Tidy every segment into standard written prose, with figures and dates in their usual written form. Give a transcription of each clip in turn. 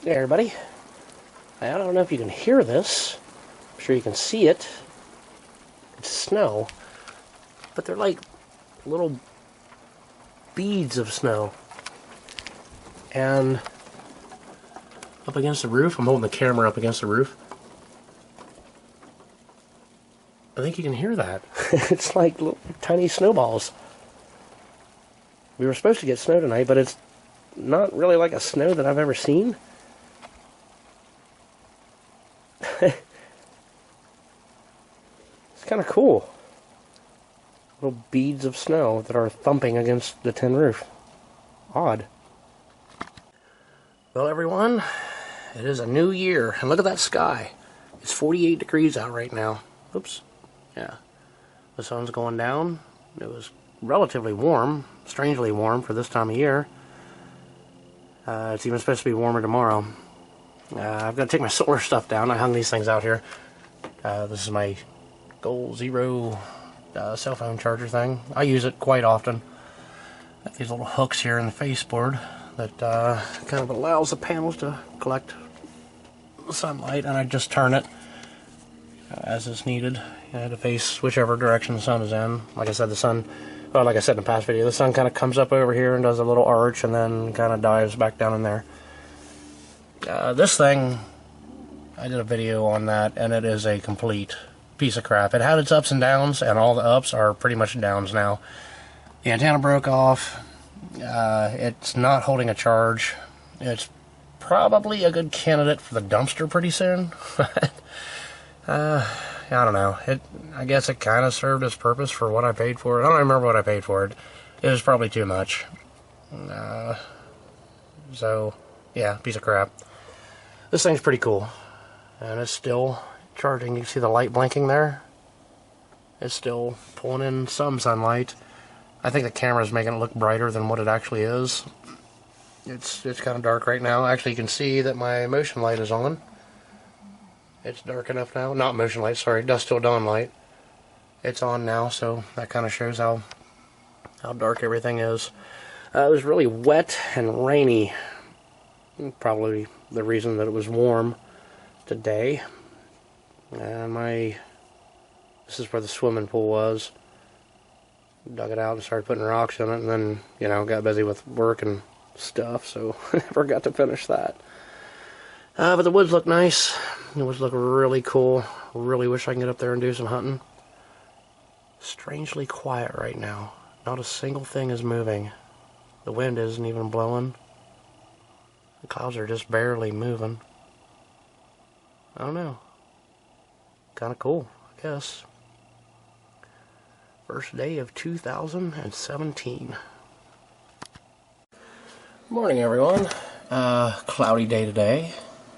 Hey everybody, I don't know if you can hear this. I'm sure you can see it. It's snow, but they're like little beads of snow. And up against the roof, I'm holding the camera up against the roof. I think you can hear that. It's like little tiny snowballs. We were supposed to get snow tonight, but it's not really like a snow that I've ever seen. It's kind of cool. Little beads of snow that are thumping against the tin roof. Odd. Well, everyone, it is a new year, and look at that sky. It's 48 degrees out right now. Oops. Yeah. The sun's going down. It was relatively warm, strangely warm for this time of year. It's even supposed to be warmer tomorrow. I've got to take my solar stuff down. I hung these things out here. This is my Goal Zero cell phone charger thing. I use it quite often. Got these little hooks here in the baseboard that kind of allows the panels to collect sunlight, and I just turn it as is needed to face whichever direction the sun is in. Like I said, the sun, well, like I said in the past video, the sun kind of comes up over here and does a little arch and then kind of dives back down in there. This thing, I did a video on that, and it is a complete piece of crap. It had its ups and downs, and all the ups are pretty much downs now. The antenna broke off. It's not holding a charge. It's probably a good candidate for the dumpster pretty soon. I don't know. I guess it kind of served its purpose for what I paid for it. I don't remember what I paid for it. It was probably too much. So, yeah, piece of crap. This thing's pretty cool. And it's still charging. You can see the light blinking there. It's still pulling in some sunlight. I think the camera's making it look brighter than what it actually is. It's kind of dark right now. Actually, you can see that my motion light is on. It's dark enough now. Not motion light, sorry. Dusk till dawn light. It's on now, so that kind of shows how dark everything is. It was really wet and rainy. Probably the reason that it was warm today. And this is where the swimming pool was. Dug it out and started putting rocks in it, and then, got busy with work and stuff, so never got to finish that. But the woods look nice. The woods look really cool. Really wish I could get up there and do some hunting. Strangely quiet right now. Not a single thing is moving. The wind isn't even blowing. The clouds are just barely moving. I don't know. Kind of cool, I guess. First day of 2017. Morning, everyone. Cloudy day today.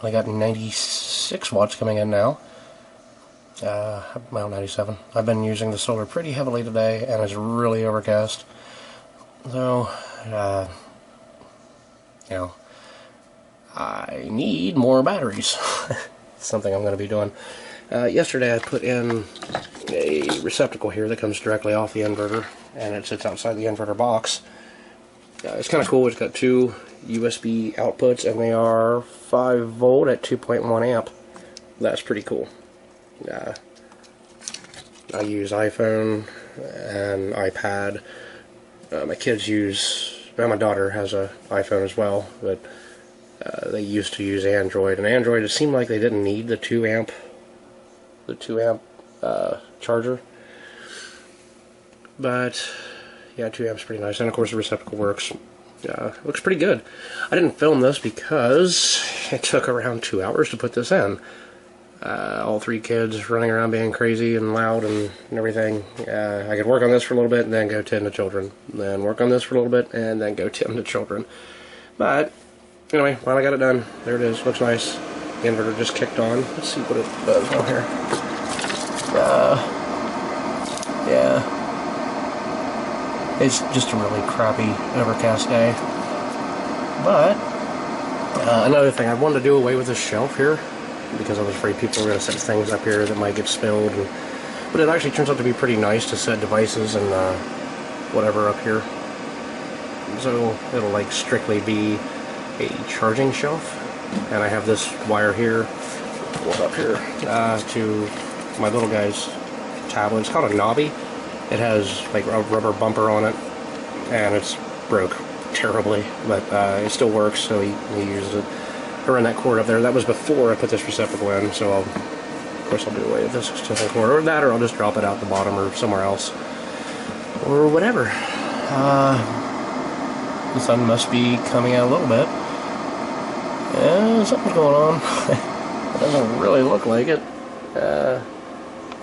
I got 96 watts coming in now. Well, 97. I've been using the solar pretty heavily today, and it's really overcast. So, I need more batteries. Something I'm going to be doing. Yesterday I put in a receptacle here that comes directly off the inverter, and it sits outside the inverter box. It's kind of cool. It's got two USB outputs, and they are 5 volt at 2.1 amp. That's pretty cool. I use iPhone and iPad. My kids my daughter has an iPhone as well, but they used to use Android, and Android, it seemed like they didn't need the 2 amp charger. But yeah, 2 amps pretty nice, and of course the receptacle works. Looks pretty good. I didn't film this because it took around 2 hours to put this in. All 3 kids running around being crazy and loud and everything. I could work on this for a little bit and then go tend to children. Then work on this for a little bit and then go tend to children. But anyway, while I got it done, there it is. Looks nice. The inverter just kicked on. Let's see what it does on here. Yeah. It's just a really crappy overcast day. But another thing, I wanted to do away with this shelf here because I was afraid people were going to set things up here that might get spilled. But it actually turns out to be pretty nice to set devices and whatever up here. So it'll like strictly be a charging shelf. and I have this wire here, pulled up here, to my little guy's tablet. It's called a Knobby. It has like a rubber bumper on it, and it's broke terribly, but it still works, so he uses it. I run that cord up there. That was before I put this receptacle in, so of course I'll do away with this extension cord, or that, or I'll just drop it out the bottom or somewhere else, or whatever. The sun must be coming out a little bit. Yeah, something's going on. It doesn't really look like it.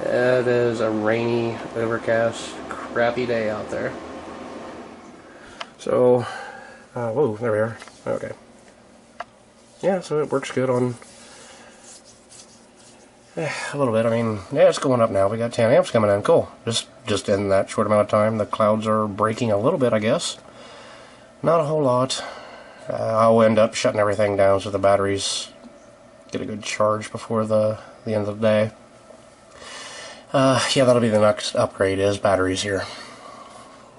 It is a rainy, overcast, crappy day out there. So, whoa, there we are. Okay. Yeah, so it works good on a little bit. I mean, yeah, it's going up now. We got 10 amps coming in. Cool. Just in that short amount of time, the clouds are breaking a little bit, I guess. Not a whole lot. I'll end up shutting everything down so the batteries get a good charge before the end of the day. Yeah, that'll be the next upgrade, is batteries here.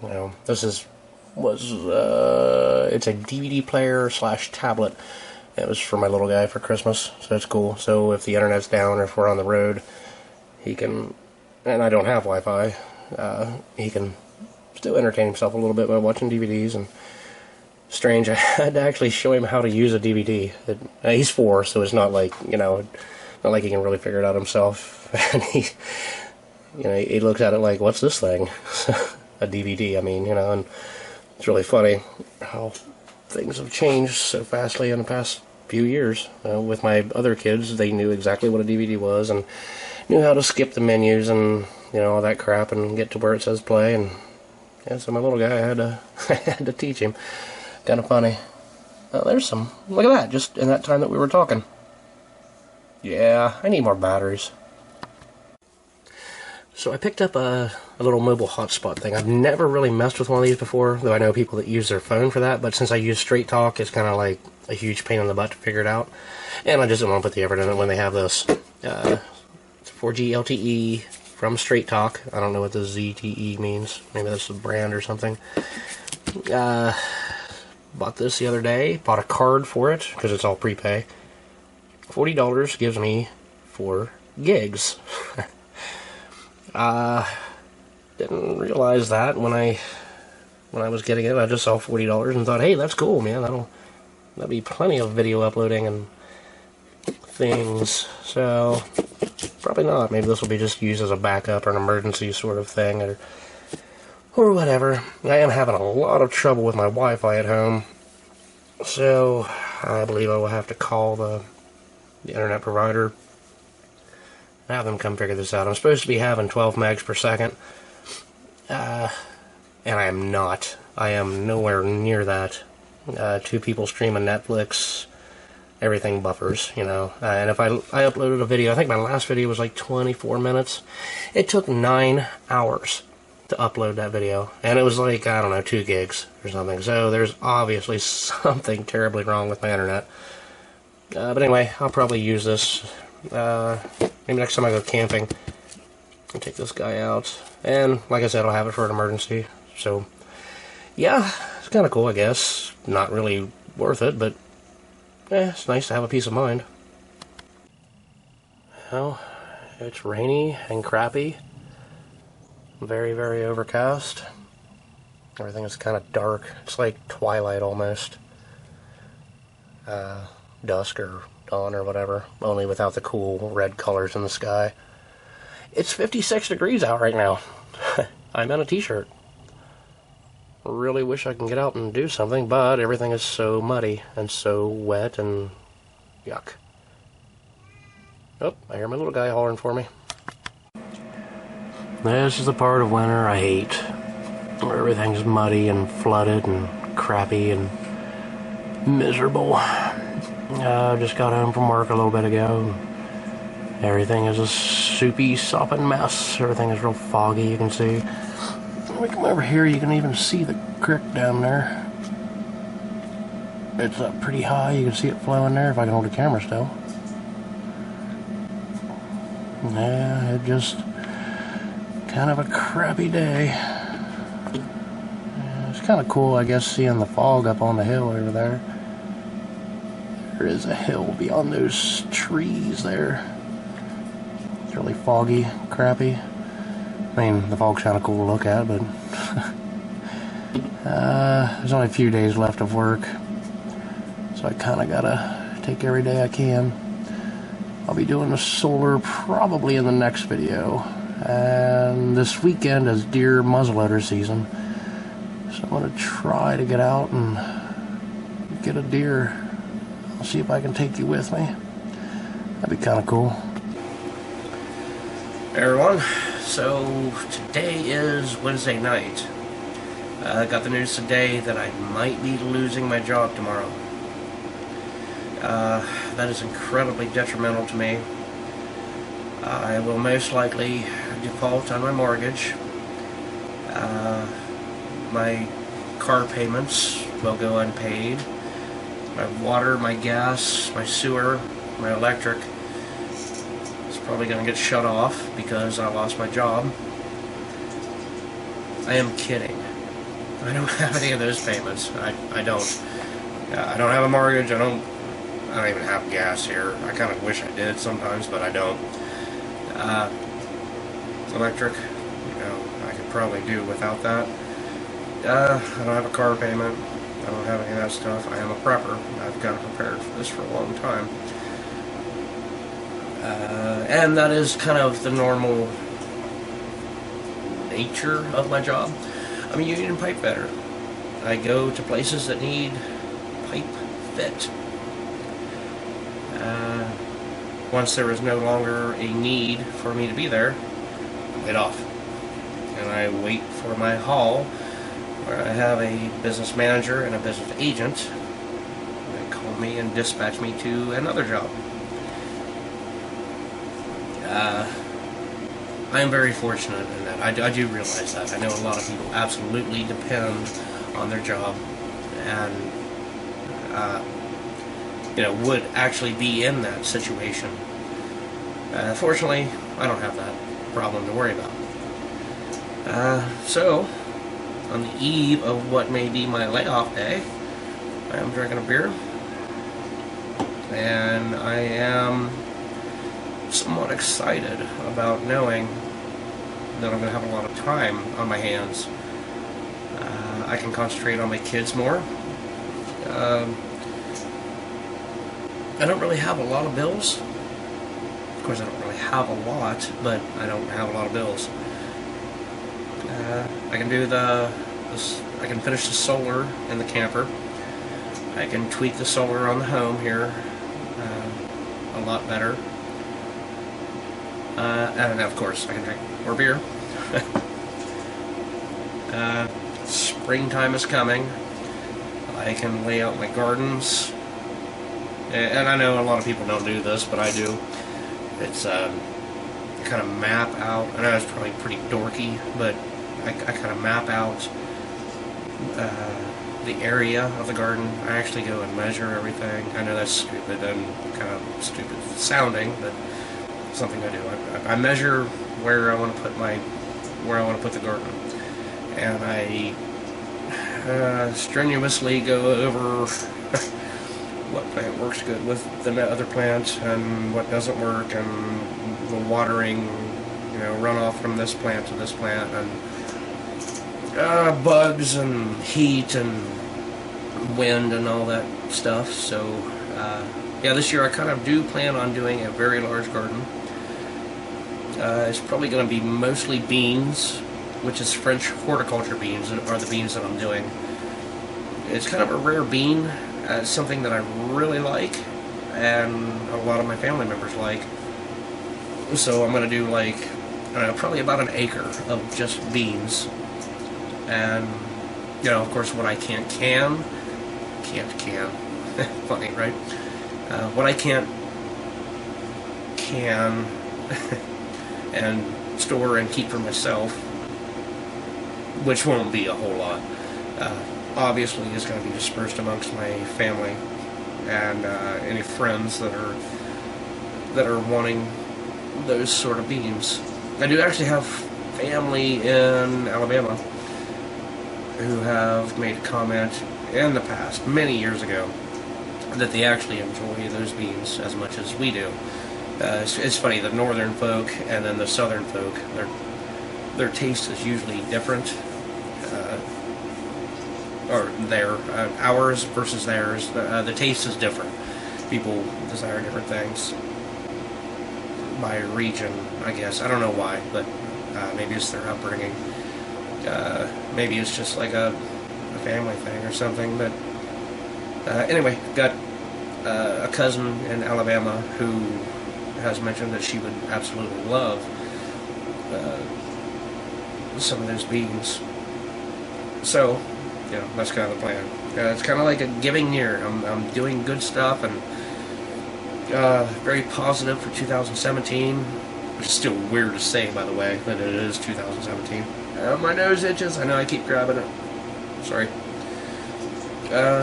You know, this it's a DVD player / tablet. It was for my little guy for Christmas, so that's cool. So if the internet's down or if we're on the road, he can, and I don't have Wi-Fi, he can still entertain himself a little bit by watching DVDs. And strange, I had to actually show him how to use a DVD. He's 4, so it's not like, you know, not like he can really figure it out himself. And he looks at it like, what's this thing? A DVD, I mean, you know, and it's really funny how things have changed so fastly in the past few years. With my other kids, they knew exactly what a DVD was and knew how to skip the menus and, you know, all that crap and get to where it says play. And yeah, so my little guy, I had to teach him. Kind of funny. There's some. Look at that, just in that time that we were talking. Yeah, I need more batteries. So I picked up a little mobile hotspot thing. I've never really messed with one of these before, though I know people that use their phone for that, but since I use Straight Talk, it's kind of like a huge pain in the butt to figure it out. And I just don't want to put the effort in it when they have this. It's 4G LTE from Straight Talk. I don't know what the ZTE means. Maybe that's a brand or something. Bought this the other day. Bought a card for it, because it's all prepay. $40 gives me 4 gigs. Didn't realize that when I was getting it. I just saw $40 and thought, hey, that's cool, man. That'll be plenty of video uploading and things. So probably not. Maybe this will be just used as a backup or an emergency sort of thing, or whatever. I am having a lot of trouble with my Wi-Fi at home, so I believe I will have to call the internet provider. Have them come figure this out. I'm supposed to be having 12 megs per second, and I am not. I am nowhere near that. 2 people streaming Netflix, everything buffers, you know. And if I uploaded a video, I think my last video was like 24 minutes. It took 9 hours to upload that video, and it was like, I don't know, 2 gigs or something. So there's obviously something terribly wrong with my internet. But anyway, I'll probably use this. Maybe next time I go camping, I'll take this guy out. And like I said, I'll have it for an emergency. So yeah, it's kind of cool, I guess. Not really worth it, but it's nice to have a peace of mind. Well, it's rainy and crappy. Very, very overcast. Everything is kind of dark. It's like twilight almost. Dusk or dawn or whatever, only without the cool red colors in the sky. It's 56 degrees out right now. I'm in a t-shirt. Really wish I can get out and do something, but everything is so muddy and so wet and yuck. Oh, I hear my little guy hollering for me. This is the part of winter I hate, where everything's muddy and flooded and crappy and miserable. I just got home from work a little bit ago. Everything is a soupy, sopping mess. Everything is real foggy, you can see. When we come over here, you can even see the creek down there. It's up pretty high. You can see it flowing there if I can hold the camera still. Yeah, it just kind of a crappy day. Yeah, it's kind of cool, I guess, seeing the fog up on the hill over there. There is a hill beyond those trees there. It's really foggy, crappy. I mean, the fog's kind of cool to look at, but there's only a few days left of work, so I kind of gotta take every day I can. I'll be doing the solar probably in the next video, and this weekend is deer muzzleloader season, so I'm gonna try to get out and get a deer. I'll see if I can take you with me. That'd be kind of cool. Hey everyone, so today is Wednesday night. I got the news today that I might be losing my job tomorrow. That is incredibly detrimental to me. I will most likely default on my mortgage. My car payments will go unpaid. My water, my gas, my sewer, my electric is probably going to get shut off because I lost my job. I am kidding. I don't have any of those payments. I don't. I don't have a mortgage. I don't even have gas here. I kind of wish I did sometimes, but I don't. Electric, I could probably do without that. I don't have a car payment. I don't have any of that stuff. I am a prepper. I've got prepared for this for a long time. And that is kind of the normal nature of my job. I'm a union pipe fitter. I go to places that need pipe fit. Once there is no longer a need for me to be there, I get off. And I wait for my haul, where I have a business manager and a business agent. They call me and dispatch me to another job. I am very fortunate in that. I do realize that. I know a lot of people absolutely depend on their job and would actually be in that situation. Fortunately, I don't have that problem to worry about. So, on the eve of what may be my layoff day, I am drinking a beer, and I am somewhat excited about knowing that I'm going to have a lot of time on my hands. I can concentrate on my kids more. I don't really have a lot of bills. Of course, I don't really have a lot, but I don't have a lot of bills. I can do I can finish the solar in the camper. I can tweak the solar on the home here a lot better. And of course, I can drink more beer. Springtime is coming. I can lay out my gardens. And I know a lot of people don't do this, but I do. It's kind of map out. I know it's probably pretty dorky, but I kind of map out the area of the garden. I actually go and measure everything. I know that's stupid and kind of stupid sounding, but it's something I do. I measure where I want to put the garden, and I strenuously go over what plant works good with the other plant and what doesn't work, and the watering, runoff from this plant to this plant, and bugs and heat and wind and all that stuff. So yeah, this year I kind of do plan on doing a very large garden. It's probably going to be mostly beans, which is French horticulture beans are the beans that I'm doing. It's kind of a rare bean. It's something that I really like, and a lot of my family members like. So I'm going to do probably about an acre of just beans. And, of course, what I can't can. Funny, right? What I can't can and store and keep for myself, which won't be a whole lot, obviously is going to be dispersed amongst my family and any friends that are wanting those sort of beans. I do actually have family in Alabama who have made a comment in the past, many years ago, that they actually enjoy those beans as much as we do. It's funny, the northern folk and then the southern folk, their taste is usually different. Or ours versus theirs, the taste is different. People desire different things by region, I guess. I don't know why, but maybe it's their upbringing. Maybe it's just like a family thing or something. But anyway, got a cousin in Alabama who has mentioned that she would absolutely love some of those beans. So, yeah, that's kind of the plan. It's kind of like a giving year. I'm doing good stuff and very positive for 2017, which is still weird to say, by the way, that it is 2017. My nose itches. I know I keep grabbing it. Sorry.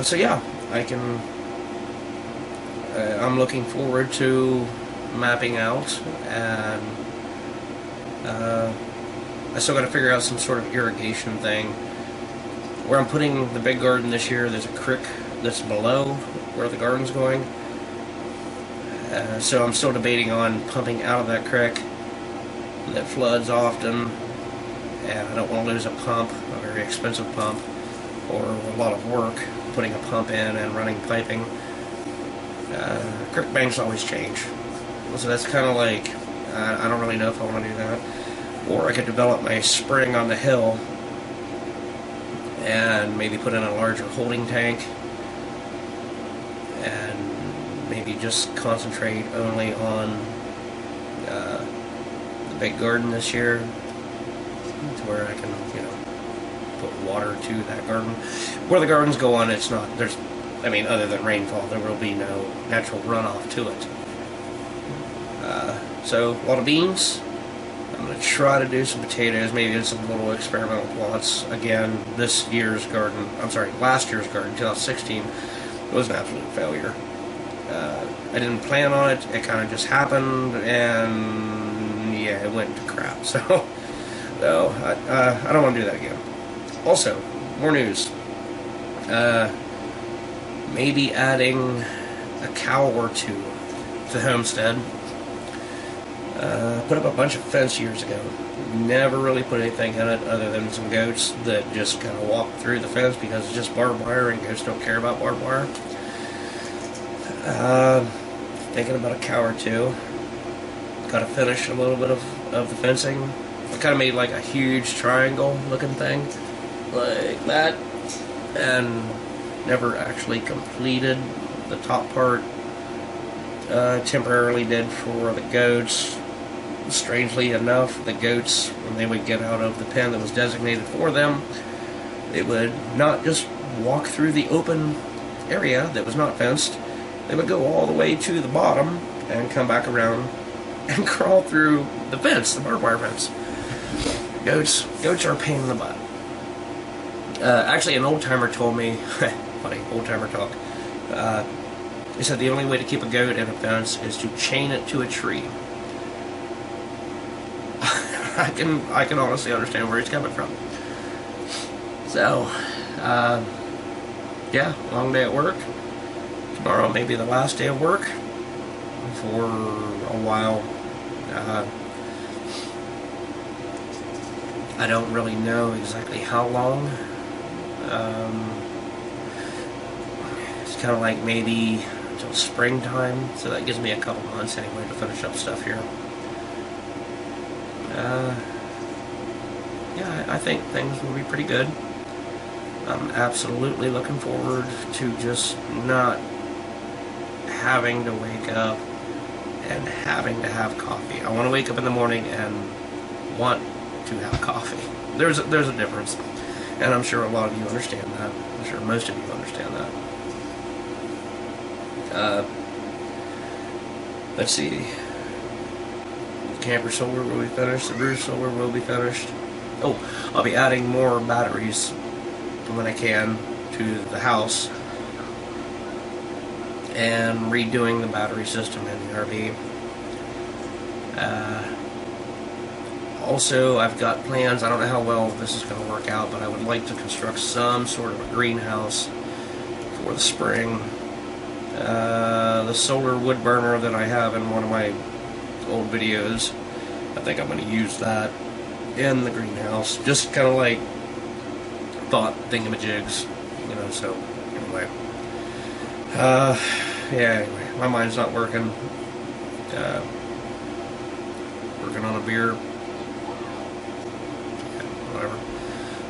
So yeah, I'm looking forward to mapping out, and I still got to figure out some sort of irrigation thing. Where I'm putting the big garden this year, there's a creek that's below where the garden's going. So I'm still debating on pumping out of that creek that floods often, and I don't want to lose a pump, a very expensive pump, or a lot of work putting a pump in and running piping. Creek banks always change, so that's kind of like, I don't really know if I want to do that. Or I could develop my spring on the hill and maybe put in a larger holding tank and maybe just concentrate only on the big garden this year, to where I can, put water to that garden. Where the gardens go on, it's not, other than rainfall, there will be no natural runoff to it. So, a lot of beans. I'm going to try to do some potatoes, maybe some little experimental plots. Again, last year's garden, 2016, was an absolute failure. I didn't plan on it, it kind of just happened, and yeah, it went to crap. So, I don't want to do that again. Also, more news. Maybe adding a cow or two to the homestead. Put up a bunch of fence years ago. Never really put anything in it other than some goats that just kind of walk through the fence because it's just barbed wire and goats don't care about barbed wire. Thinking about a cow or two. Got to finish a little bit of the fencing. I kind of made like a huge triangle looking thing like that, and never actually completed the top part. Temporarily did for the goats. Strangely enough, the goats, when they would get out of the pen that was designated for them, they would not just walk through the open area that was not fenced. They would go all the way to the bottom and come back around and crawl through the fence, the barbed wire fence. Goats are a pain in the butt. Actually, an old timer told me, funny, old timer talk. He said the only way to keep a goat in a fence is to chain it to a tree. I can honestly understand where he's coming from. So, yeah, long day at work. Tomorrow may be the last day of work for a while. I don't really know exactly how long. It's kind of like maybe until springtime, so that gives me a couple months anyway to finish up stuff here. Yeah, I think things will be pretty good. I'm absolutely looking forward to just not having to wake up and having to have coffee. I want to wake up in the morning and want to have coffee. There's a difference, and I'm sure a lot of you understand that. I'm sure most of you understand that. Let's see. The camper solar will be finished. The roof solar will be finished. Oh, I'll be adding more batteries when I can to the house and redoing the battery system in the RV. Also, I've got plans. I don't know how well this is going to work out, but I would like to construct some sort of a greenhouse for the spring. the solar wood burner that I have in one of my old videos. I think I'm going to use that in the greenhouse. Just kind of like thought thingamajigs, you know, so anyway. Yeah, anyway, my mind's not working. Working on a beer. Yeah, whatever.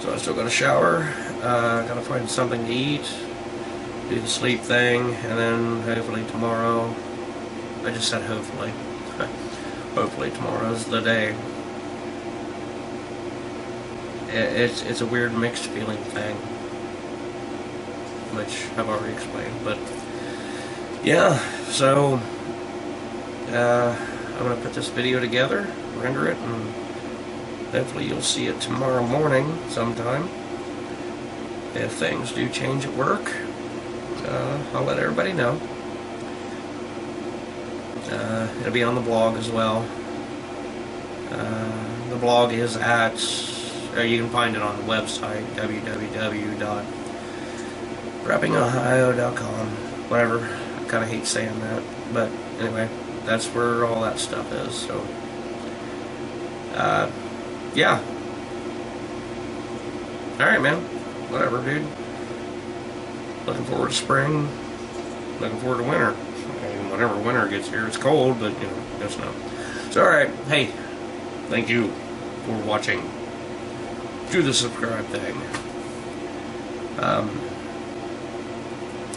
So I still got to shower. Gotta find something to eat. Do the sleep thing, and then hopefully tomorrow. I just said hopefully. Hopefully tomorrow's the day. It's a weird mixed feeling thing, which I've already explained. But yeah, so I'm gonna put this video together, render it, and hopefully you'll see it tomorrow morning sometime. If things do change at work, I'll let everybody know. It'll be on the blog as well. The blog is at, or you can find it on the website, www.rappingohio.com. Whatever. I kind of hate saying that, but anyway, that's where all that stuff is. So, yeah. Alright, man. Whatever, dude. Looking forward to spring. Looking forward to winter. And whenever winter gets here, it's cold, but, you know, no snow. So, alright. Hey, thank you for watching. Do the subscribe thing.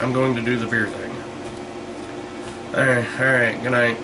I'm going to do the beer thing. Alright, good night.